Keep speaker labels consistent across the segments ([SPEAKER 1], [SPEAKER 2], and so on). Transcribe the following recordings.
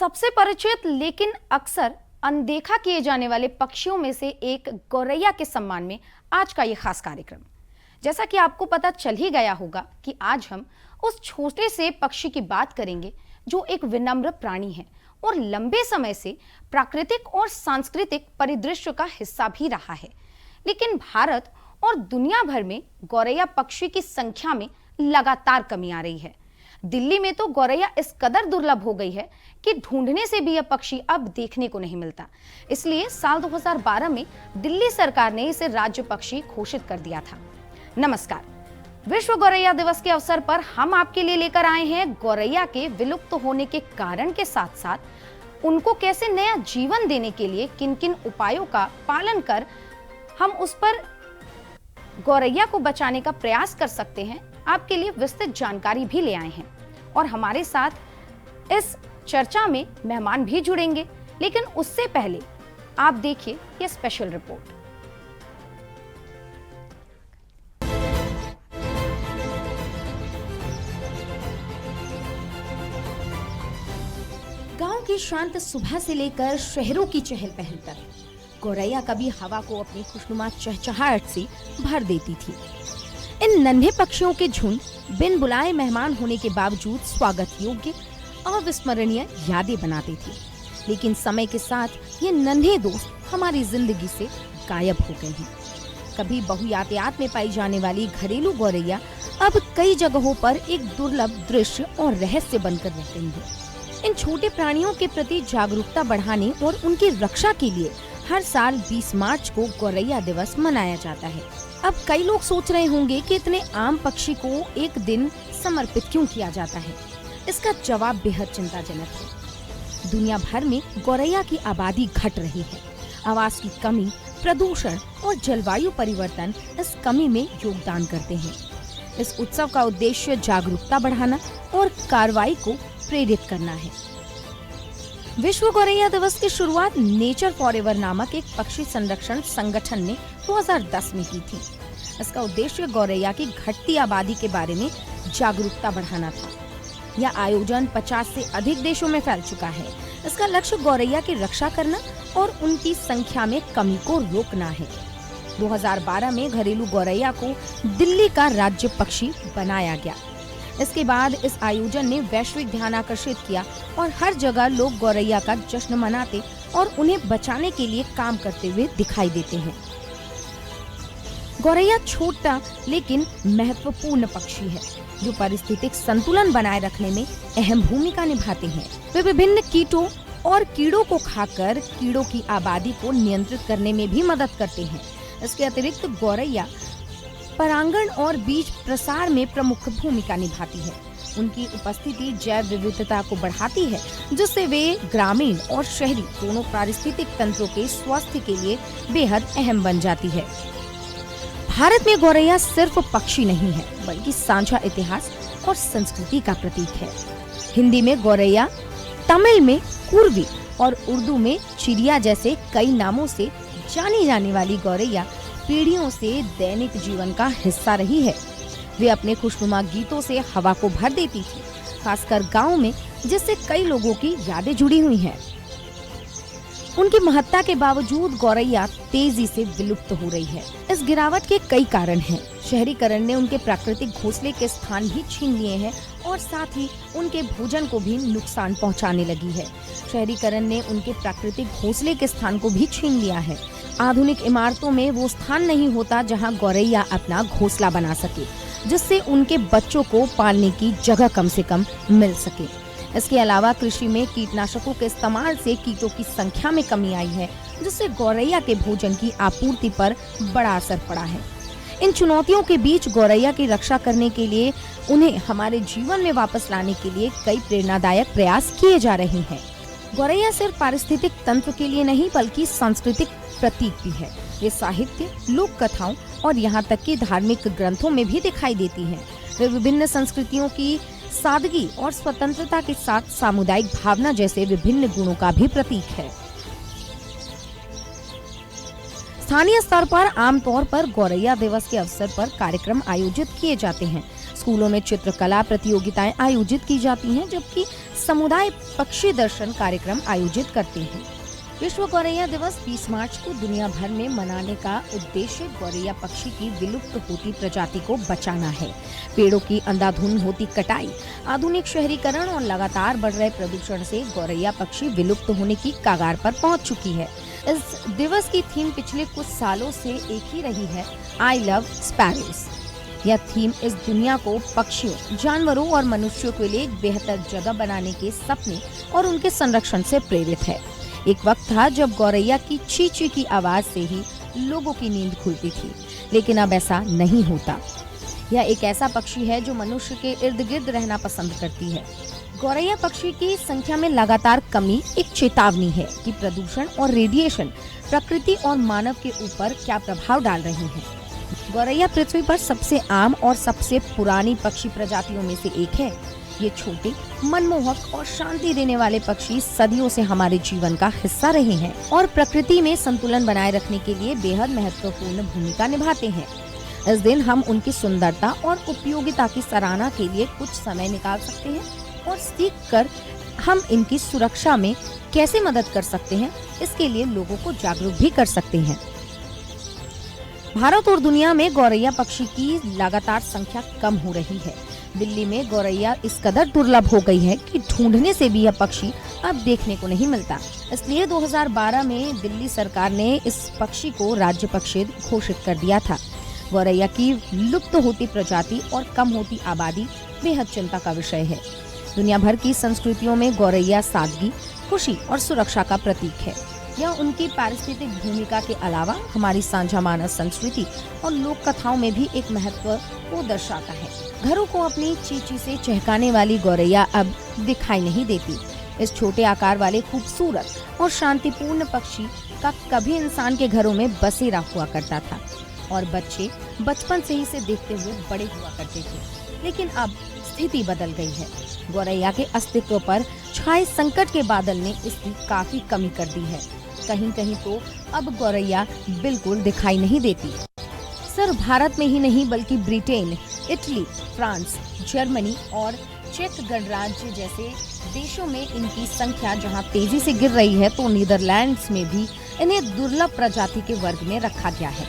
[SPEAKER 1] सबसे परिचित लेकिन अक्सर अनदेखा किए जाने वाले पक्षियों में से एक गौरैया के सम्मान में आज का ये खास कार्यक्रम। जैसा कि आपको पता चल ही गया होगा कि आज हम उस छोटे से पक्षी की बात करेंगे जो एक विनम्र प्राणी है और लंबे समय से प्राकृतिक और सांस्कृतिक परिदृश्य का हिस्सा भी रहा है। लेकिन भारत और दुनिया भर में गौरैया पक्षी की संख्या में लगातार कमी आ रही है। दिल्ली में तो गौरैया इस कदर दुर्लभ हो गई है कि ढूंढने से भी यह पक्षी अब देखने को नहीं मिलता। इसलिए साल 2012 में दिल्ली सरकार ने इसे राज्य पक्षी घोषित कर दिया था। नमस्कार, विश्व गौरैया दिवस के अवसर पर हम आपके लिए लेकर आए हैं गौरैया के विलुप्त होने के कारण के साथ साथ उनको कैसे नया जीवन देने के लिए किन किन उपायों का पालन कर हम उस पर गौरैया को बचाने का प्रयास कर सकते हैं, आपके लिए विस्तृत जानकारी भी ले आए हैं। और हमारे साथ इस चर्चा में मेहमान भी जुड़ेंगे, लेकिन उससे पहले आप देखिए यह स्पेशल रिपोर्ट। गांव की शांत सुबह से लेकर शहरों की चहल पहल तक गौरैया कभी हवा को अपनी खुशनुमा चहचहाहट से भर देती थी। इन नन्हे पक्षियों के झुंड बिन बुलाए मेहमान होने के बावजूद स्वागत योग्य अविस्मरणीय यादें बनाते थे। लेकिन समय के साथ ये नन्हे दोस्त हमारी जिंदगी से गायब हो गए हैं। कभी बहुयातायात में पाई जाने वाली घरेलू गौरैया अब कई जगहों पर एक दुर्लभ दृश्य और रहस्य बनकर रह गई है। इन छोटे प्राणियों के प्रति जागरूकता बढ़ाने और उनकी रक्षा के लिए हर साल 20 मार्च को गौरैया दिवस मनाया जाता है। अब कई लोग सोच रहे होंगे कि इतने आम पक्षी को एक दिन समर्पित क्यों किया जाता है। इसका जवाब बेहद चिंताजनक है। दुनिया भर में गौरैया की आबादी घट रही है। आवास की कमी, प्रदूषण और जलवायु परिवर्तन इस कमी में योगदान करते हैं। इस उत्सव का उद्देश्य जागरूकता बढ़ाना और कार्रवाई को प्रेरित करना है। विश्व गौरैया दिवस की शुरुआत नेचर फॉरएवर नामक एक पक्षी संरक्षण संगठन ने 2010 में की थी। इसका उद्देश्य गौरैया की घटती आबादी के बारे में जागरूकता बढ़ाना था। यह आयोजन 50 से अधिक देशों में फैल चुका है। इसका लक्ष्य गौरैया की रक्षा करना और उनकी संख्या में कमी को रोकना है। 2012 में घरेलू गौरैया को दिल्ली का राज्य पक्षी बनाया गया। इसके बाद इस आयोजन ने वैश्विक ध्यान आकर्षित किया और हर जगह लोग गौरैया का जश्न मनाते और उन्हें बचाने के लिए काम करते हुए दिखाई देते हैं। गौरैया छोटा लेकिन महत्वपूर्ण पक्षी है जो पारिस्थितिक संतुलन बनाए रखने में अहम भूमिका निभाते हैं। वे विभिन्न कीटों और कीड़ों को खाकर कीड़ों की आबादी को नियंत्रित करने में भी मदद करते हैं। इसके अतिरिक्त गौरैया परागण और बीज प्रसार में प्रमुख भूमिका निभाती है। उनकी उपस्थिति जैव विविधता को बढ़ाती है, जिससे वे ग्रामीण और शहरी दोनों पारिस्थितिक तंत्रों के स्वास्थ्य के लिए बेहद अहम बन जाती है। भारत में गौरैया सिर्फ पक्षी नहीं है, बल्कि साझा इतिहास और संस्कृति का प्रतीक है। हिंदी में गौरैया, तमिल में कुर्वी और उर्दू में चिड़िया जैसे कई नामों से जानी जाने वाली गौरैया पीढ़ियों से दैनिक जीवन का हिस्सा रही है। वे अपने खुशनुमा गीतों से हवा को भर देती थी, खासकर गांव में, जिससे कई लोगों की यादें जुड़ी हुई हैं। उनकी महत्ता के बावजूद गौरैया तेजी से विलुप्त हो रही है। इस गिरावट के कई कारण हैं। शहरीकरण ने उनके प्राकृतिक घोंसले के स्थान भी छीन लिए हैं और साथ ही उनके भोजन को भी नुकसान पहुंचाने लगी है। शहरीकरण ने उनके प्राकृतिक घोंसले के स्थान को भी छीन लिया है। आधुनिक इमारतों में वो स्थान नहीं होता जहां गौरैया अपना घोंसला बना सके, जिससे उनके बच्चों को पालने की जगह कम से कम मिल सके। इसके अलावा कृषि में कीटनाशकों के इस्तेमाल से कीटों की संख्या में कमी आई है, जिससे गौरैया के भोजन की आपूर्ति पर बड़ा असर पड़ा है। इन चुनौतियों के बीच गौरैया की रक्षा करने के लिए, उन्हें हमारे जीवन में वापस लाने के लिए कई प्रेरणादायक प्रयास किए जा रहे हैं। गौरैया सिर्फ पारिस्थितिक तंत्र के लिए नहीं, बल्कि सांस्कृतिक प्रतीक भी है। ये साहित्य, लोक कथाओं और यहाँ तक कि धार्मिक ग्रंथों में भी दिखाई देती हैं। वे विभिन्न संस्कृतियों की सादगी और स्वतंत्रता के साथ सामुदायिक भावना जैसे विभिन्न गुणों का भी प्रतीक है। स्थानीय स्तर पर आमतौर पर गौरैया दिवस के अवसर पर कार्यक्रम आयोजित किए जाते हैं। स्कूलों में चित्रकला प्रतियोगिताएं आयोजित की जाती हैं, जबकि समुदाय पक्षी दर्शन कार्यक्रम आयोजित करते हैं। विश्व गौरैया दिवस 20 मार्च को दुनिया भर में मनाने का उद्देश्य गौरैया पक्षी की विलुप्त होती प्रजाति को बचाना है। पेड़ों की अंधाधुंध होती कटाई, आधुनिक शहरीकरण और लगातार बढ़ रहे प्रदूषण से गौरैया पक्षी विलुप्त होने की कगार पर पहुंच चुकी है। इस दिवस की थीम पिछले कुछ सालों से एक ही रही है, आई लव स्पैरोज। यह थीम इस दुनिया को पक्षियों, जानवरों और मनुष्यों के लिए एक बेहतर जगह बनाने के सपने और उनके संरक्षण से प्रेरित है। एक वक्त था जब गौरैया की ची ची की आवाज से ही लोगों की नींद खुलती थी, लेकिन अब ऐसा नहीं होता। यह एक ऐसा पक्षी है जो मनुष्य के इर्द गिर्द रहना पसंद करती है। गौरैया पक्षी की संख्या में लगातार कमी एक चेतावनी है कि प्रदूषण और रेडिएशन प्रकृति और मानव के ऊपर क्या प्रभाव डाल रहे हैं। गौरैया पृथ्वी पर सबसे आम और सबसे पुरानी पक्षी प्रजातियों में से एक है। ये छोटे, मनमोहक और शांति देने वाले पक्षी सदियों से हमारे जीवन का हिस्सा रहे हैं और प्रकृति में संतुलन बनाए रखने के लिए बेहद महत्वपूर्ण भूमिका निभाते हैं। इस दिन हम उनकी सुंदरता और उपयोगिता की सराहना के लिए कुछ समय निकाल सकते हैं और सीख कर हम इनकी सुरक्षा में कैसे मदद कर सकते हैं, इसके लिए लोगों को जागरूक भी कर सकते हैं। भारत और दुनिया में गौरैया पक्षी की लगातार संख्या कम हो रही है। दिल्ली में गौरैया इस कदर दुर्लभ हो गई है कि ढूंढने से भी यह पक्षी अब देखने को नहीं मिलता। इसलिए 2012 में दिल्ली सरकार ने इस पक्षी को राज्य पक्षी घोषित कर दिया था। गौरैया की लुप्त होती प्रजाति और कम होती आबादी बेहद चिंता का विषय है। दुनिया भर की संस्कृतियों में गौरैया सादगी, खुशी और सुरक्षा का प्रतीक है। यह उनकी पारिस्थितिक भूमिका के अलावा हमारी साझा मानव संस्कृति और लोक कथाओं में भी एक महत्व को दर्शाता है। घरों को अपनी चींची से चहकाने वाली गौरैया अब दिखाई नहीं देती। इस छोटे आकार वाले खूबसूरत और शांतिपूर्ण पक्षी का कभी इंसान के घरों में बसेरा हुआ करता था और बच्चे बचपन से ही इसे देखते हुए बड़े हुआ करते थे। लेकिन अब स्थिति बदल गई है। गौरैया के अस्तित्व पर छाए संकट के बादल ने इसकी काफी कमी कर दी है। कहीं कहीं तो अब गौरैया बिल्कुल दिखाई नहीं देती। सिर्फ भारत में ही नहीं बल्कि ब्रिटेन, इटली, फ्रांस, जर्मनी और चेक गणराज्य जैसे देशों में इनकी संख्या जहां तेजी से गिर रही है, तो नीदरलैंड्स में भी इन्हें दुर्लभ प्रजाति के वर्ग में रखा गया है।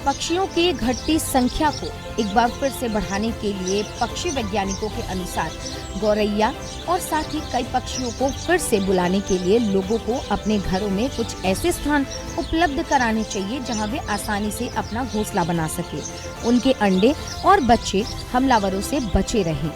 [SPEAKER 1] पक्षियों की घटती संख्या को एक बार फिर से बढ़ाने के लिए पक्षी वैज्ञानिकों के अनुसार गौरैया और साथ ही कई पक्षियों को फिर से बुलाने के लिए लोगों को अपने घरों में कुछ ऐसे स्थान उपलब्ध कराने चाहिए जहां वे आसानी से अपना घोंसला बना सके, उनके अंडे और बच्चे हमलावरों से बचे रहें।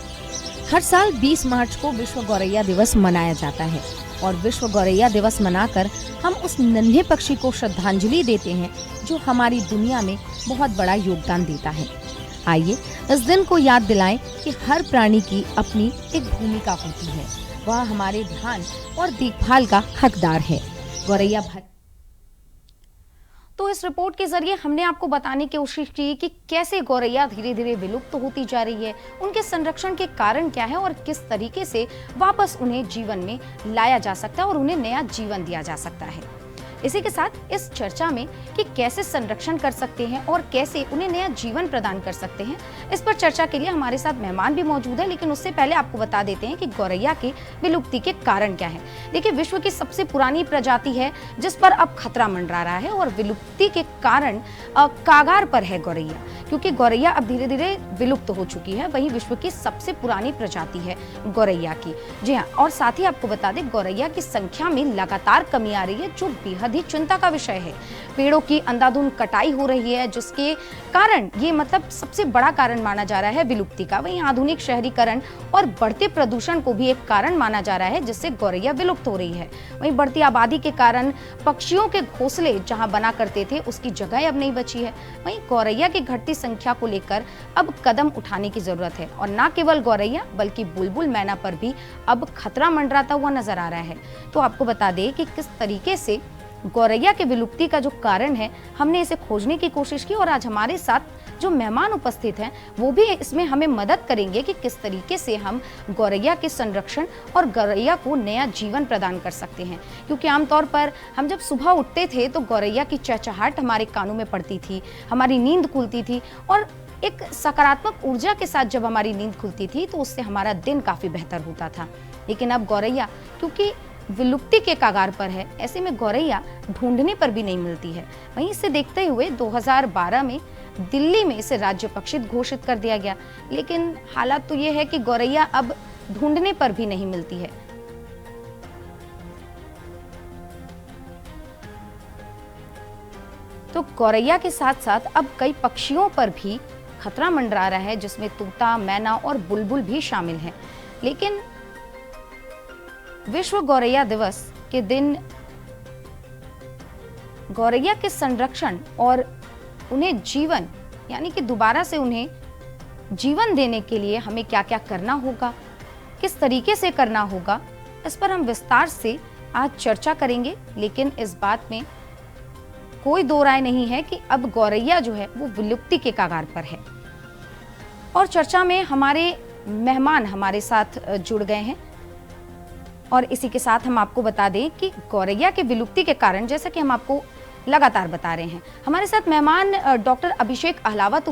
[SPEAKER 1] हर साल 20 मार्च को विश्व गौरैया दिवस मनाया जाता है और विश्व गौरैया दिवस मनाकर हम उस नन्हे पक्षी को श्रद्धांजलि देते हैं जो हमारी दुनिया में बहुत बड़ा योगदान देता है। आइए इस दिन को याद दिलाएं कि हर प्राणी की अपनी एक भूमिका होती है, वह हमारे ध्यान और देखभाल का हकदार है। गौरैया भाई, तो इस रिपोर्ट के जरिए हमने आपको बताने की कोशिश की कि कैसे गौरैया धीरे धीरे विलुप्त होती जा रही है, उनके संरक्षण के कारण क्या है और किस तरीके से वापस उन्हें जीवन में लाया जा सकता है और उन्हें नया जीवन दिया जा सकता है। इसी के साथ इस चर्चा में कि कैसे संरक्षण कर सकते हैं और कैसे उन्हें नया जीवन प्रदान कर सकते हैं, इस पर चर्चा के लिए हमारे साथ मेहमान भी मौजूद है। लेकिन उससे पहले आपको बता देते हैं कि गौरैया के विलुप्ति के कारण क्या है। देखिए, विश्व की सबसे पुरानी प्रजाति है जिस पर अब खतरा मंडरा रहा है और विलुप्ति के कारण कागार पर है गौरैया, क्योंकि गौरैया अब धीरे धीरे विलुप्त हो चुकी है। वही विश्व की सबसे पुरानी प्रजाति है गौरैया की। जी हाँ, और साथ ही आपको बता दें गौरैया की संख्या में लगातार कमी आ रही है, जो बेहद ही चिंता का विषय है। पेड़ों की अंधाधुंध कटाई हो रही है, जिसके कारण ये मतलब सबसे बड़ा कारण माना जा रहा है विलुप्ति का। वहीं आधुनिक शहरीकरण और बढ़ते प्रदूषण को भी एक कारण माना जा रहा है जिससे गौरैया विलुप्त हो रही है। वहीं बढ़ती आबादी के कारण पक्षियों के घोंसले जहां बना करते थे उसकी जगह अब नहीं बची है। वहीं गौरैया की घटती संख्या को लेकर अब कदम उठाने की जरूरत है और न केवल गौरैया बल्कि बुलबुल, मैना पर भी अब खतरा मंडराता हुआ नजर आ रहा है। तो आपको बता दें कि किस तरीके से गौरैया के विलुप्ति का जो कारण है, हमने इसे खोजने की कोशिश की और आज हमारे साथ जो मेहमान उपस्थित हैं वो भी इसमें हमें मदद करेंगे कि किस तरीके से हम गौरैया के संरक्षण और गौरैया को नया जीवन प्रदान कर सकते हैं। क्योंकि आमतौर पर हम जब सुबह उठते थे तो गौरैया की चहचहाहट हमारे कानों में पड़ती थी, हमारी नींद खुलती थी और एक सकारात्मक ऊर्जा के साथ जब हमारी नींद खुलती थी तो उससे हमारा दिन काफी बेहतर होता था। लेकिन अब गौरैया क्योंकि विलुप्ति के कगार पर है, ऐसे में गौरैया ढूंढने पर भी नहीं मिलती है। वहीं इसे देखते हुए 2012 में दिल्ली में इसे राज्य पक्षी घोषित कर दिया गया। लेकिन हालात तो ये है कि गौरैया अब ढूंढने पर भी नहीं मिलती है। तो गौरैया के साथ साथ अब कई पक्षियों पर भी खतरा मंडरा रहा है, जिसमें तोता, मैना और बुलबुल भी शामिल हैं। लेकिन विश्व गौरैया दिवस के दिन गौरैया के संरक्षण और उन्हें जीवन यानी कि दोबारा से उन्हें जीवन देने के लिए हमें क्या क्या करना होगा, किस तरीके से करना होगा, इस पर हम विस्तार से आज चर्चा करेंगे। लेकिन इस बात में कोई दो राय नहीं है कि अब गौरैया जो है वो विलुप्ति के कगार पर है। और चर्चा में हमारे मेहमान हमारे साथ जुड़ गए हैं और इसी के साथ हम आपको बता दें कि गौरैया के विलुप्ति के कारण, जैसा कि हम आपको लगातार बता रहे हैं, हमारे साथ मेहमान डॉक्टर अभिषेक अहलावत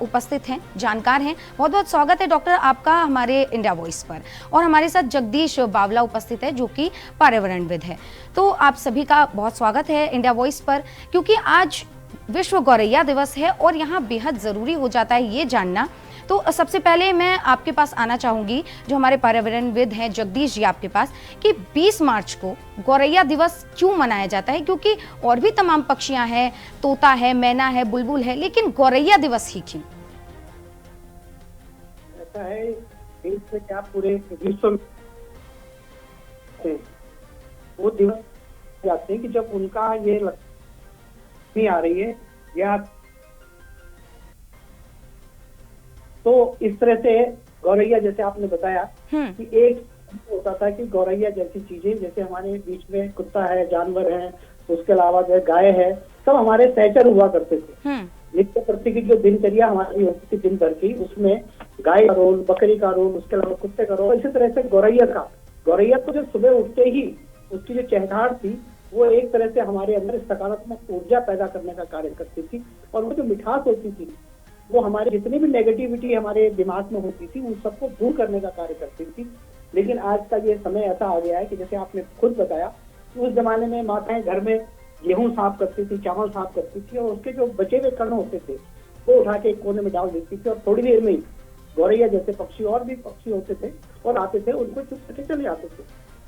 [SPEAKER 1] उपस्थित हैं, जानकार हैं। बहुत बहुत स्वागत है डॉक्टर आपका हमारे इंडिया वॉइस पर। और हमारे साथ जगदीश बावला उपस्थित है जो कि पर्यावरणविद है। तो आप सभी का बहुत स्वागत है इंडिया वॉइस पर, क्योंकि आज विश्व गौरैया दिवस है और यहाँ बेहद जरूरी हो जाता है ये जानना। तो सबसे पहले मैं आपके पास आना चाहूंगी, जो हमारे पर्यावरणविद हैं जगदीश जी, आपके पास, कि 20 मार्च को गौरैया दिवस क्यों मनाया जाता है? क्योंकि और भी तमाम पक्षियां हैं, तोता है, मैना है, बुलबुल है, लेकिन गौरैया दिवस ही क्यों?
[SPEAKER 2] ऐसा है देश में क्या पूरे विश्व में वो दिवस जाते हैं कि जब उनका ये नहीं आ रही है या तो इस तरह से गौरैया, जैसे आपने बताया कि एक होता था कि गौरैया जैसी चीजें, जैसे हमारे बीच में कुत्ता है, जानवर है, उसके अलावा जो गाय है, सब हमारे सहचर हुआ करते थे। नित्य प्रति की जो दिनचर्या हमारी होती थी दिन भर की, उसमें गाय का रोल, बकरी का रोल, उसके अलावा कुत्ते का रोल, इसी तरह से गौरैया को जो सुबह उठते ही उसकी जो चहचहाहट थी वो एक तरह से हमारे अंदर सकारात्मक ऊर्जा पैदा करने का कार्य करती थी। और वो जो मिठास होती थी वो हमारे जितनी भी नेगेटिविटी हमारे दिमाग में होती थी उन सबको दूर करने का कार्य करती थी। लेकिन आज का ये समय ऐसा आ गया है कि जैसे आपने खुद बताया, उस जमाने में माताएं घर में गेहूं साफ करती थी, चावल साफ करती थी और उसके जो बचे हुए कण होते थे वो उठा के एक कोने में डाल देती थी और थोड़ी देर में ही गौरैया जैसे पक्षी और भी पक्षी होते थे और आते थे, उनको चुप करके चले जाते थे।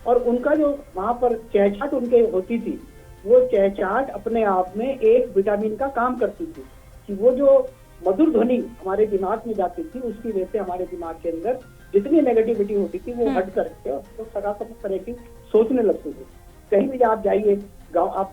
[SPEAKER 2] और उनका जो वहां पर चहचहाहट उनके होती थी, वो चहचहाहट अपने आप में एक विटामिन का काम करती थी कि वो जो मधुर ध्वनि हमारे दिमाग में जाती थी उसकी वजह से हमारे दिमाग के अंदर जितनी नेगेटिविटी होती थी वो हट करके और तो सकारात्मक तरह की सोचने लगते थे। कहीं भी आप जाइए, गाँव आप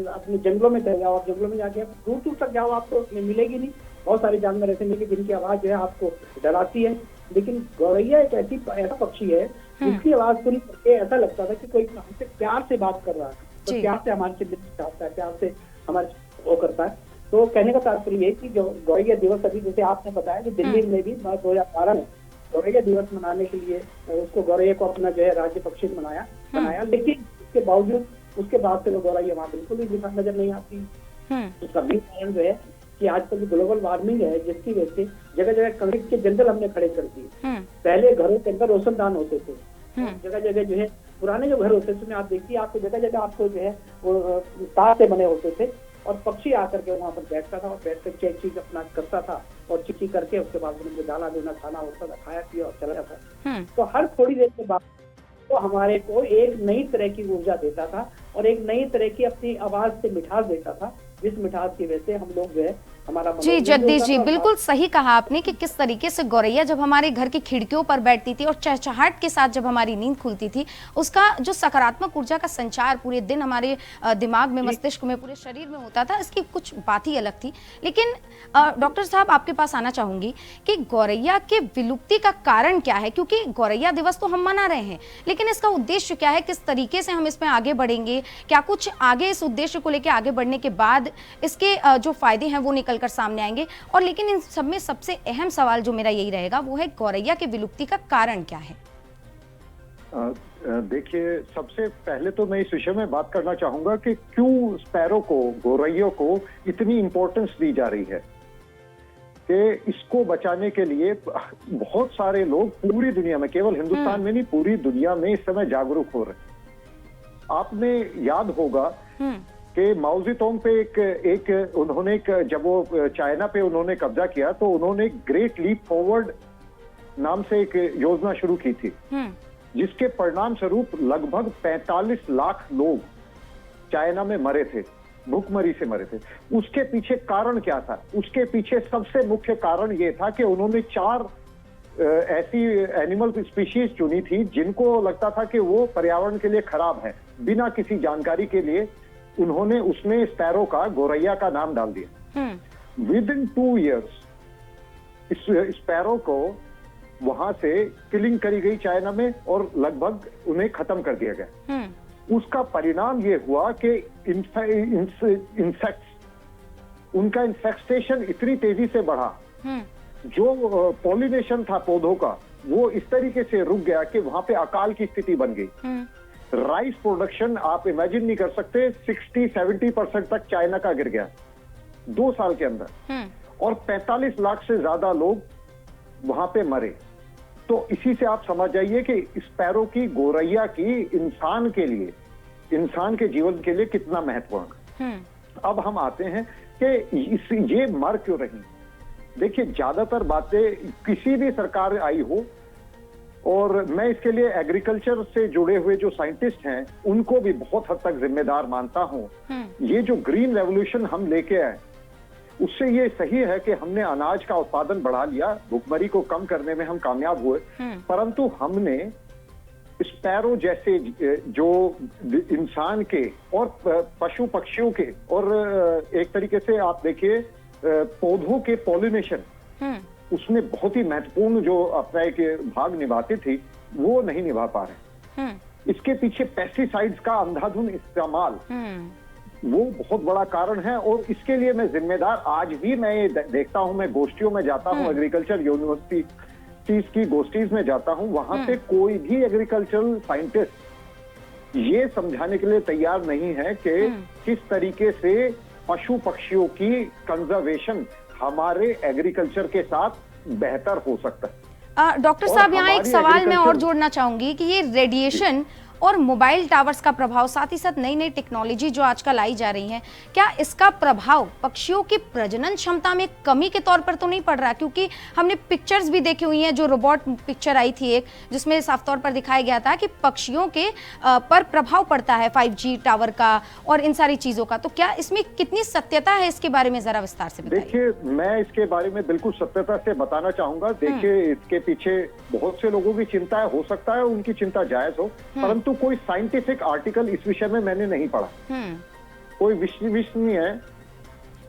[SPEAKER 2] अपने जंगलों में चले जाओ, आप जंगलों में जाके दूर दूर तक जाओ, आपको मिलेगी नहीं। बहुत सारे जानवर ऐसे मिलेंगे जिनकी आवाज जो है आपको डराती है, लेकिन गौरैया एक ऐसा पक्षी है जिसकी आवाज सुन करके ऐसा लगता था कि कोई हमसे प्यार से बात कर रहा है, तो प्यार से हमारे से मिलना चाहता है, प्यार से हमारे वो करता है। तो कहने का तात्पर्य है कि जो गौरैया दिवस अभी जैसे आपने बताया कि दिल्ली में भी 2012 में गौरैया दिवस मनाने के लिए उसको गौरैया को अपना जो है राज्य पक्षी बनाया, लेकिन उसके बावजूद उसके बाद से गौरैया वहाँ बिल्कुल भी नजर नहीं आती। उसका मेन कारण जो है कि आजकल जो ग्लोबल वार्मिंग है, जिसकी वजह से जगह जगह कंक्रीट के जंगल हमने खड़े कर दिए। पहले घरों के अंदर रोशनदान होते थे, जगह जगह जो है पुराने जो घर होते थे उसमें आप देखिए आपको जगह जगह आपको जो है वो तार से बने होते थे और पक्षी आकर के वहां पर बैठता था और बैठ कर चीज अपना करता था और चिची करके उसके बाद उनको दाना देना खाना होता था, खाया पिया और चला जाता। तो हर थोड़ी देर के बाद तो हमारे को एक नई तरह की ऊर्जा देता था और एक नई तरह की अपनी आवाज से मिठास देता था, जिस मिठास की वजह से हम लोग जो है हमारा
[SPEAKER 1] जी
[SPEAKER 2] मनोरंजन भी
[SPEAKER 1] जगदीश
[SPEAKER 2] होता
[SPEAKER 1] जी,
[SPEAKER 2] था।
[SPEAKER 1] बिल्कुल सही कहा आपने कि किस तरीके से गौरैया जब हमारे घर की खिड़कियों पर बैठती थी और चहचहाट के साथ जब हमारी नींद खुलती थी, उसका जो सकारात्मक ऊर्जा का संचार पूरे दिन हमारे दिमाग में, मस्तिष्क में, पूरे शरीर में होता था, इसकी कुछ बात ही अलग थी। लेकिन डॉक्टर साहब आपके पास आना चाहूंगी कि गौरैया के विलुप्ति का कारण क्या है, क्योंकि गौरैया दिवस तो हम मना रहे हैं, लेकिन इसका उद्देश्य क्या है, किस तरीके से हम इसमें आगे बढ़ेंगे, क्या कुछ आगे इस उद्देश्य को लेकर आगे बढ़ने के बाद इसके जो फायदे हैं वो निकल कर सामने आएंगे? और लेकिन इन सब में सबसे अहम सवाल जो मेरा यही रहेगा वो है गौरैया के विलुप्ति का कारण क्या है?
[SPEAKER 3] देखिए, सबसे पहले तो मैं इस विषय में बात करना चाहूंगा कि क्यों स्पैरो को, गौरैयों को इतनी इंपॉर्टेंस दी जा रही है। कि इसको बचाने के लिए बहुत सारे लोग पूरी दुनिया में, केवल हिंदुस्तान में नहीं पूरी दुनिया में इस समय जागरूक हो रहे हैं। आपने याद होगा कि माओ ज़ेडुंग पे एक उन्होंने जब वो चाइना पे उन्होंने कब्जा किया तो उन्होंने ग्रेट लीप फॉरवर्ड नाम से एक योजना शुरू की थी, जिसके परिणाम स्वरूप लगभग 45 लाख लोग चाइना में मरे थे, भूखमरी से मरे थे। उसके पीछे कारण क्या था? उसके पीछे सबसे मुख्य कारण ये था कि उन्होंने 4 ऐसी एनिमल स्पीशीज चुनी थी जिनको लगता था कि वो पर्यावरण के लिए खराब है। बिना किसी जानकारी के लिए उन्होंने उसमें स्पैरो का, गौरैया का नाम डाल दिया। विद इन 2 इयर्स इस स्पैरो को वहां से किलिंग करी गई चाइना में और लगभग उन्हें खत्म कर दिया गया। उसका परिणाम ये हुआ कि इंसेक्ट्स, उनका इन्फेक्टेशन इतनी तेजी से बढ़ा, जो पॉलिनेशन था पौधों का वो इस तरीके से रुक गया कि वहां पे अकाल की स्थिति बन गई। राइस प्रोडक्शन आप इमेजिन नहीं कर सकते, 60-70% तक चाइना का गिर गया 2 साल के अंदर, और 45 लाख से ज्यादा लोग वहां पे मरे। तो इसी से आप समझ जाइए कि स्पैरो की, गौरैया की इंसान के लिए, इंसान के जीवन के लिए कितना महत्वपूर्ण है। अब हम आते हैं कि ये मर क्यों रही। देखिए, ज्यादातर बातें किसी भी सरकार आई हो, और मैं इसके लिए एग्रीकल्चर से जुड़े हुए जो साइंटिस्ट हैं उनको भी बहुत हद तक जिम्मेदार मानता हूं। ये जो ग्रीन रेवोल्यूशन हम लेके आए, उससे ये सही है कि हमने अनाज का उत्पादन बढ़ा लिया, भुखमरी को कम करने में हम कामयाब हुए, परंतु हमने स्पैरो जैसे जो इंसान के और पशु पक्षियों के और एक तरीके से आप देखिए पौधों के पॉलिनेशन, उसमें बहुत ही महत्वपूर्ण जो अपना एक भाग निभाती थी, वो नहीं निभा पा रहे। इसके पीछे पेस्टिसाइड्स का अंधाधुंध इस्तेमाल, वो बहुत बड़ा कारण है। और इसके लिए मैं जिम्मेदार, आज भी मैं ये देखता हूं, मैं गोष्ठियों में जाता हूं, एग्रीकल्चर यूनिवर्सिटीज की गोष्ठीज में जाता हूं, वहां पे कोई भी एग्रीकल्चरल साइंटिस्ट ये समझाने के लिए तैयार नहीं है कि किस तरीके से पशु पक्षियों की कंजर्वेशन हमारे एग्रीकल्चर के साथ बेहतर हो सकता है।
[SPEAKER 1] डॉक्टर साहब, यहाँ एक सवाल मैं और जोड़ना चाहूंगी कि ये रेडिएशन और मोबाइल टावर्स का प्रभाव, साथ ही साथ नई नई टेक्नोलॉजी जो आजकल आई जा रही है, क्या इसका प्रभाव पक्षियों की प्रजनन क्षमता में कमी के तौर पर तो नहीं पड़ रहा? क्योंकि हमने पिक्चर्स भी देखी हुई हैं, जो रोबोट पिक्चर आई थी एक, जिसमें साफ तौर पर दिखाया गया था कि पक्षियों के पर प्रभाव पड़ता है 5G टावर का और इन सारी चीजों का। तो क्या इसमें कितनी सत्यता है, इसके बारे में जरा विस्तार से बताइए।
[SPEAKER 3] देखिए, मैं इसके बारे में बिल्कुल सत्यता से बताना चाहूंगा। देखिए, इसके पीछे बहुत से लोगों की चिंता है, हो सकता है उनकी चिंता जायज हो, परंतु कोई साइंटिफिक आर्टिकल इस विषय में मैंने नहीं पढ़ा, कोई विश्वसनीय है।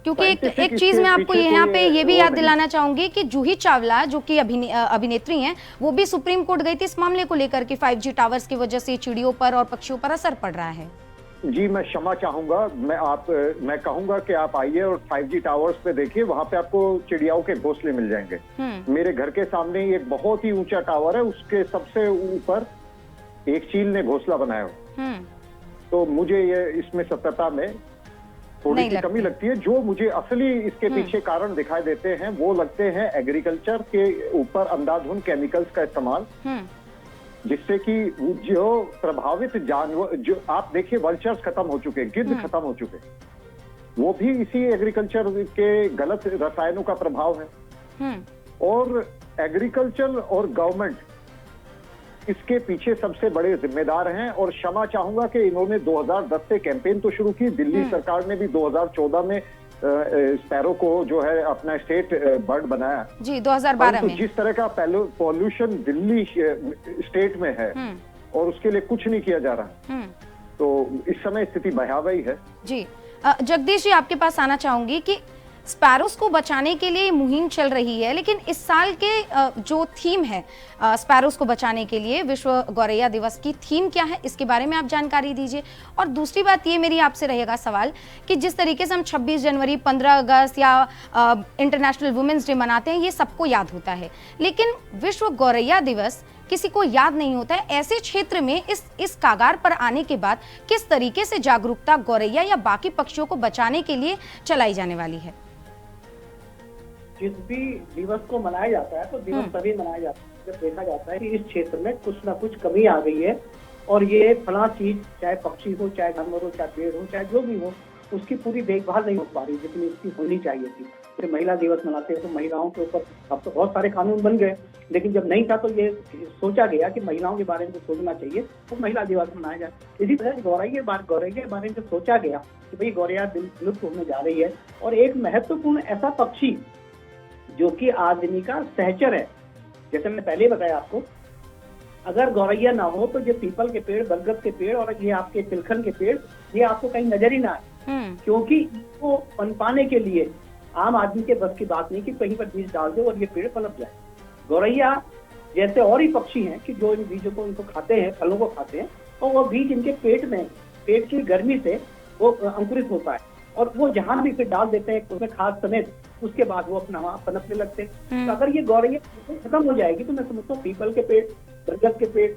[SPEAKER 1] क्योंकि एक चीज मैं आपको यहाँ पे ये भी याद दिलाना चाहूंगी कि जूही चावला, जो कि अभिनेत्री हैं, वो भी सुप्रीम कोर्ट गई थी इस मामले को लेकर कि 5G टावर्स की वजह से चिड़ियों पर और पक्षियों पर असर पड़ रहा है।
[SPEAKER 3] जी, मैं क्षमा चाहूंगा, मैं कहूंगा कि आप आइए और 5G टावर्स पे देखिए, वहां पे आपको चिड़ियाओं के घोंसले मिल जाएंगे। मेरे घर के सामने एक बहुत ही ऊंचा टावर है, उसके सबसे ऊपर एक चील ने घोंसला बनाया हो। तो मुझे ये इसमें सत्यता में थोड़ी सी कमी लगती है। जो मुझे असली इसके पीछे कारण दिखाई देते हैं वो लगते हैं एग्रीकल्चर के ऊपर अंधाधुंध केमिकल्स का इस्तेमाल, जिससे कि जो प्रभावित जानवर, जो आप देखिए वल्चर्स खत्म हो चुके, गिद्ध खत्म हो चुके, वो भी इसी एग्रीकल्चर के गलत रसायनों का प्रभाव है। और एग्रीकल्चर और गवर्नमेंट इसके पीछे सबसे बड़े जिम्मेदार हैं। और क्षमा चाहूंगा कि इन्होंने 2010 से कैंपेन तो शुरू की, दिल्ली सरकार ने भी 2014 में स्पैरो को जो है अपना स्टेट बर्ड बनाया
[SPEAKER 1] जी 2012 में।
[SPEAKER 3] जिस तरह का पॉल्यूशन दिल्ली स्टेट में है और उसके लिए कुछ नहीं किया जा रहा, तो इस समय स्थिति भयावह ही है जी।
[SPEAKER 1] जगदीश जी, आपके पास आना चाहूंगी कि स्पैरोस को बचाने के लिए मुहिम चल रही है, लेकिन इस साल के जो थीम है स्पैरोस को बचाने के लिए, विश्व गौरैया दिवस की थीम क्या है, इसके बारे में आप जानकारी दीजिए। और दूसरी बात ये मेरी आपसे रहेगा सवाल कि जिस तरीके से हम 26 जनवरी, 15 अगस्त या इंटरनेशनल वुमेन्स डे मनाते हैं, ये सबको याद होता है, लेकिन विश्व गौरैया दिवस किसी को याद नहीं होता है। ऐसे क्षेत्र में इस कागार पर आने के बाद किस तरीके से जागरूकता गौरैया या बाकी पक्षियों को बचाने के लिए चलाई जाने वाली है?
[SPEAKER 2] जिस भी दिवस को मनाया जाता है तो दिवस तभी मनाया जाता है जब देखा जाता है कि इस क्षेत्र में कुछ ना कुछ कमी आ गई है और ये फला चीज, चाहे पक्षी हो, चाहे जानवर हो, चाहे पेड़ हो, चाहे जो भी हो, उसकी पूरी देखभाल नहीं हो पा रही जितनी उसकी होनी चाहिए थी। फिर महिला दिवस मनाते हैं तो महिलाओं के ऊपर अब तो बहुत सारे कानून बन गए, लेकिन जब नहीं था तो ये सोचा गया कि महिलाओं के बारे में सोचना चाहिए तो महिला दिवस मनाया जाए। इसी तरह गौरैया के बारे में सोचा गया कि भाई गौरैया विलुप्त होने जा रही है और एक महत्वपूर्ण ऐसा पक्षी जो कि आदमी का सहचर है, जैसे मैंने पहले बताया आपको, अगर गौरैया ना हो तो ये पीपल के पेड़, बरगद के पेड़ और ये आपके तिलखन के पेड़, ये आपको कहीं नजर ही ना आए, क्योंकि इसको पनपाने के लिए आम आदमी के बस की बात नहीं कि कहीं पर बीज डाल दो और ये पेड़ पनप जाए। गौरैया जैसे और ही पक्षी हैं कि जो इन बीजों को इनको खाते हैं, फलों को खाते हैं, और वो बीज इनके पेट में, पेट की गर्मी से वो अंकुरित होता है और वो जहां भी फिर डाल देते हैं उसमें खाद समेत, उसके बाद वो अपना वहां पनपने लगते हैं। तो अगर ये गौरैया खत्म हो जाएगी तो मैं समझता हूँ पीपल के पेड़, बरगद के पेड़,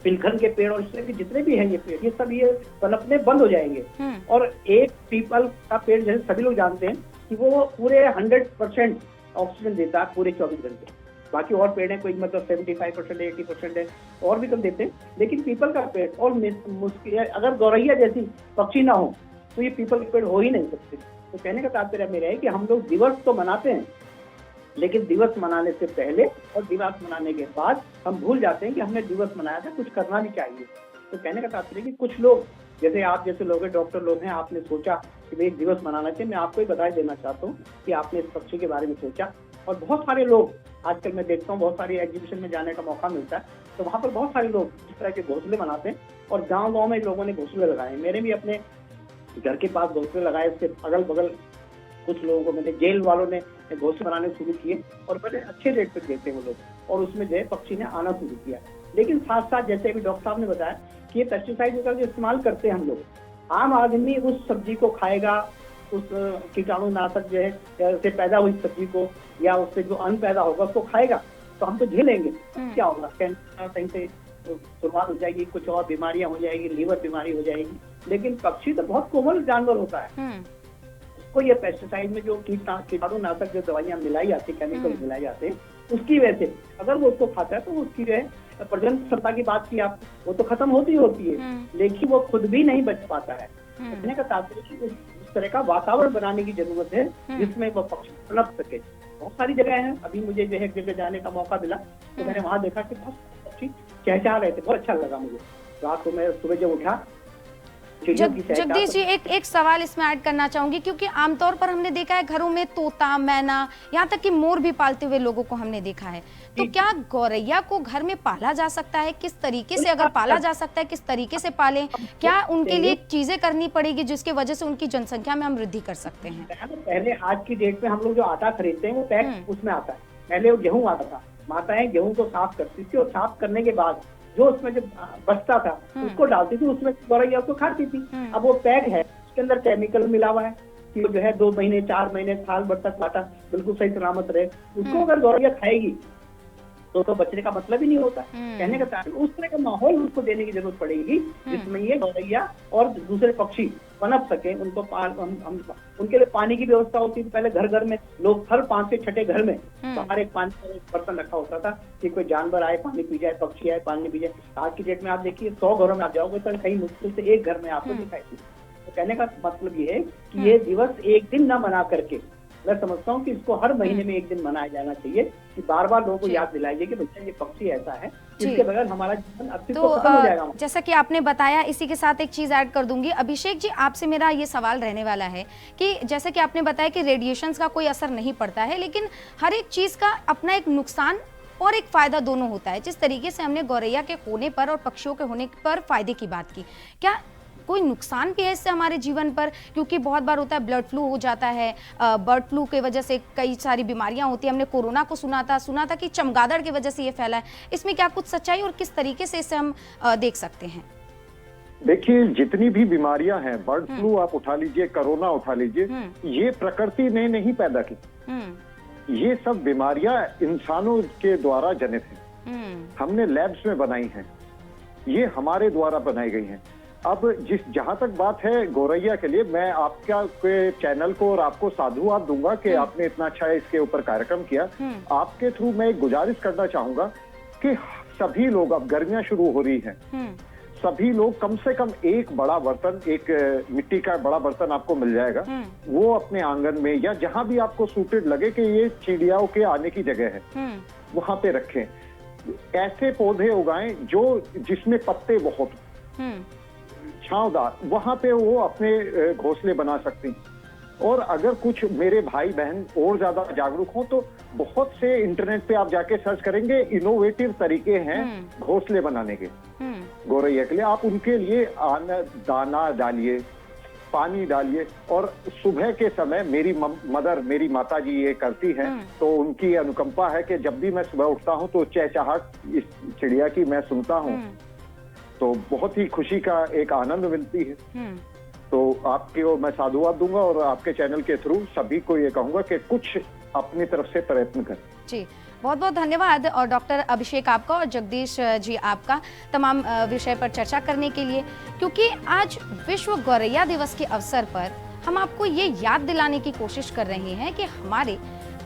[SPEAKER 2] पिलखन के पेड़ और इस तरह के जितने भी हैं ये पेड़, ये सब ये पनपने बंद हो जाएंगे। और एक पीपल का पेड़ जैसे सभी लोग जानते हैं कि वो पूरे 100% ऑक्सीजन देता है पूरे 24 घंटे। बाकी और पेड़ है कोई मतलब 75% है, 80% है, और भी कम देते हैं, लेकिन पीपल का पेड़ और मुश्किल है। अगर गौरैया जैसी पक्षी ना हो तो ये पीपल के पेड़ हो ही नहीं सकते। तो कहने का तात्पर्य मेरा है कि हम लोग दिवस तो मनाते हैं, लेकिन दिवस मनाने से पहले और दिवस मनाने के बाद हम भूल जाते हैं कि हमने दिवस मनाया था, कुछ करना भी चाहिए। तो कहने का तात्पर्य कि कुछ लोग, जैसे आप जैसे लोग हैं, डॉक्टर लोग हैं, आपने सोचा कि भाई एक दिवस मनाना चाहिए। मैं आपको ही बधाई देना चाहता हूँ कि आपने इस पक्षी के बारे में सोचा। और बहुत सारे लोग आजकल मैं देखता हूँ, बहुत सारी एग्जीबिशन में जाने का मौका मिलता है तो वहाँ पर बहुत सारे लोग इस तरह के घोंसले बनाते हैं और गाँव में लोगों ने घोंसले लगाए। मेरे भी अपने घर के पास घोंसले लगाए, उसके अगल बगल कुछ लोगों को मैंने, जेल वालों ने घोंसले बनाने शुरू किए और बड़े अच्छे रेट पे देते हैं वो लोग, और उसमें जो है पक्षी ने आना शुरू किया। लेकिन साथ साथ जैसे अभी डॉक्टर साहब ने बताया कि ये पेस्टिसाइड का जो इस्तेमाल करते हैं हम लोग, आम आदमी उस सब्जी को खाएगा, उस कीटाणुनाशक जो है से पैदा हुई सब्जी को या उससे जो अन्न पैदा होगा उसको खाएगा, तो हम तो झेलेंगे। क्या होगा, कैंसर कहीं से शुरुआत हो जाएगी, कुछ और बीमारियां हो जाएगी, लीवर बीमारी हो जाएगी। लेकिन पक्षी तो बहुत कोमल जानवर होता है, उसको ये पेस्टिसाइड में जो कीटाणुनाशक जो दवाइयां मिलाई जाती, केमिकल मिलाई जाते हैं, उसकी वजह से अगर वो उसको खाता है तो उसकी जो है प्रजनन क्षमता की बात की आप, वो तो खत्म होती है, लेकिन वो खुद भी नहीं बच पाता है। कहने का तात्पर्य उस तरह का वातावरण बनाने की जरूरत है जिसमें वो पक्षी पनप सके। बहुत सारी जगह है, अभी मुझे जो है एक जगह जाने का मौका मिला तो मैंने वहां देखा कि बहुत पक्षी चहचहा रहे थे, बहुत अच्छा लगा मुझे। रात को मैं सुबह जब उठा,
[SPEAKER 1] जगदीश जी एक सवाल इसमें ऐड करना चाहूंगी, क्योंकि आमतौर पर हमने देखा है घरों में तोता, मैना, यहाँ तक कि मोर भी पालते हुए लोगों को हमने देखा है। तो क्या गौरैया को घर में पाला जा सकता है? किस तरीके से अगर पाला जा सकता है, किस तरीके से पालें? क्या उनके लिए चीजें करनी पड़ेगी जिसके वजह से उनकी जनसंख्या में हम वृद्धि कर सकते हैं?
[SPEAKER 2] पहले आज की डेट में हम लोग जो आटा खरीदते हैं वो पैक उसमें आता है। पहले वो गेहूँ आता था, माताएं गेहूँ को साफ करती थी और साफ करने के बाद जो उसमें जो बचता था उसको डालती थी, उसमें गौरैया उसको खाती थी। अब वो पैक है, उसके अंदर केमिकल मिला हुआ है कि जो है 2 महीने 4 महीने साल भर तक आटा बिल्कुल सही सलामत रहे, उसको अगर गौरैया खाएगी तो बचने का मतलब ही नहीं होता। कहने का तात्पर्य उस तरह का माहौल उसको देने की जरूरत पड़ेगी जिसमें ये गौरैया और दूसरे पक्षी पनप सके। उनको उनके लिए पानी की व्यवस्था होती थी। पहले घर घर में लोग हर 5 से 6 घर में बाहर एक पानी का बर्तन रखा होता था कि कोई जानवर आए पानी पी जाए, पक्षी आए पानी पी जाए। आज की डेट में आप देखिए 100 घरों में आप जाओगे तो कहीं मुश्किल से एक घर में आपको दिखाई दी। तो कहने का मतलब ये है कि ये दिवस एक दिन न मना करके मैं समझता हूँ कि इसको हर महीने में एक दिन मनाया जाना चाहिए, कि बार बार लोगों को याद दिलाइए कि बच्चा ये पक्षी ऐसा है, इसके बगैर हमारा जीवन अस्तित्व खत्म हो जाएगा।
[SPEAKER 1] जैसा कि आपने बताया, इसी के साथ एक चीज ऐड कर दूंगी। अभिषेक जी, आपसे मेरा ये सवाल रहने वाला है कि जैसे कि आपने बताया कि रेडिएशन का कोई असर नहीं पड़ता है, लेकिन हर एक चीज का अपना एक नुकसान और एक फायदा दोनों होता है। जिस तरीके से हमने गौरैया के होने पर और पक्षियों के होने पर फायदे की बात की, क्या कोई नुकसान भी है इससे हमारे जीवन पर? क्योंकि बहुत बार होता है ब्लड फ्लू हो जाता है, बर्ड फ्लू की वजह से कई सारी बीमारियां होती हैं। हमने कोरोना को सुना था कि चमगादड़ की वजह से ये फैला है। इसमें क्या कुछ सच्चाई और किस तरीके से इसे हम देख सकते हैं?
[SPEAKER 3] देखिए, जितनी भी बीमारियां हैं, बर्ड फ्लू आप उठा लीजिए, कोरोना उठा लीजिए, ये प्रकृति ने नहीं पैदा की। ये सब बीमारियां इंसानों के द्वारा जनित हैं। हमने लैब्स में बनाई हैं, ये हमारे द्वारा बनाई गई हैं। अब जहां तक बात है गौरैया के लिए, मैं आपका चैनल को और आपको साधुवाद दूंगा कि आपने इतना अच्छा इसके ऊपर कार्यक्रम किया। आपके थ्रू मैं एक गुजारिश करना चाहूंगा कि सभी लोग, अब गर्मियां शुरू हो रही हैं, सभी लोग कम से कम एक बड़ा बर्तन, एक मिट्टी का बड़ा बर्तन आपको मिल जाएगा, वो अपने आंगन में या जहां भी आपको सूटेड लगे कि ये चिड़ियाओं के आने की जगह है, वहां पे रखें। ऐसे पौधे उगाएं जो जिसमें पत्ते बहुत छांवदार, वहां पे वो अपने घोंसले बना सकते हैं। और अगर कुछ मेरे भाई बहन और ज्यादा जागरूक हो तो बहुत से इंटरनेट पे आप जाके सर्च करेंगे, इनोवेटिव तरीके हैं घोंसले बनाने के गौरैया के लिए। आप उनके लिए दाना डालिए, पानी डालिए, और सुबह के समय मेरी माता जी ये करती हैं, तो उनकी अनुकंपा है कि जब भी मैं सुबह उठता हूँ तो चहचहाट इस चिड़िया की मैं सुनता हूँ, तो बहुत ही खुशी का एक आनंद मिलती है। तो आपको मैं साधुवाद दूंगा और आपके चैनल के थ्रू सभी को ये कहूंगा कि कुछ अपनी तरफ से प्रयत्न करें। जी,
[SPEAKER 1] बहुत बहुत धन्यवाद और डॉक्टर अभिषेक आपका और जगदीश जी आपका तमाम विषय पर चर्चा करने के लिए। क्योंकि आज विश्व गौरैया दिवस के अवसर पर हम आपको ये याद दिलाने की कोशिश कर रहे हैं कि हमारे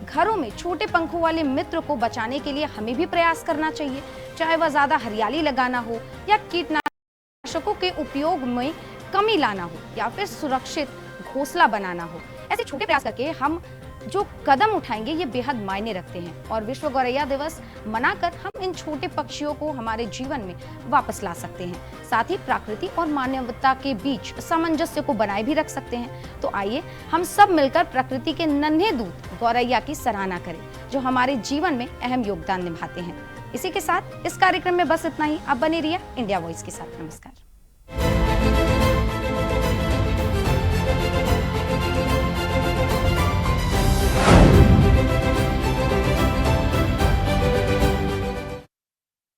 [SPEAKER 1] घरों में छोटे पंखों वाले मित्र को बचाने के लिए हमें भी प्रयास करना चाहिए, चाहे वह ज्यादा हरियाली लगाना हो या कीटनाशकों के उपयोग में कमी लाना हो या फिर सुरक्षित घोंसला बनाना हो। ऐसे छोटे प्रयास करके हम जो कदम उठाएंगे ये बेहद मायने रखते हैं और विश्व गौरैया दिवस मनाकर हम इन छोटे पक्षियों को हमारे जीवन में वापस ला सकते हैं। साथ ही प्रकृति और मानवता के बीच सामंजस्य को बनाए भी रख सकते हैं। तो आइए हम सब मिलकर प्रकृति के नन्हे दूत गौरैया की सराहना करें, जो हमारे जीवन में अहम योगदान निभाते हैं। इसी के साथ इस कार्यक्रम में बस इतना ही। आप बने रहिए इंडिया वॉइस के साथ। नमस्कार।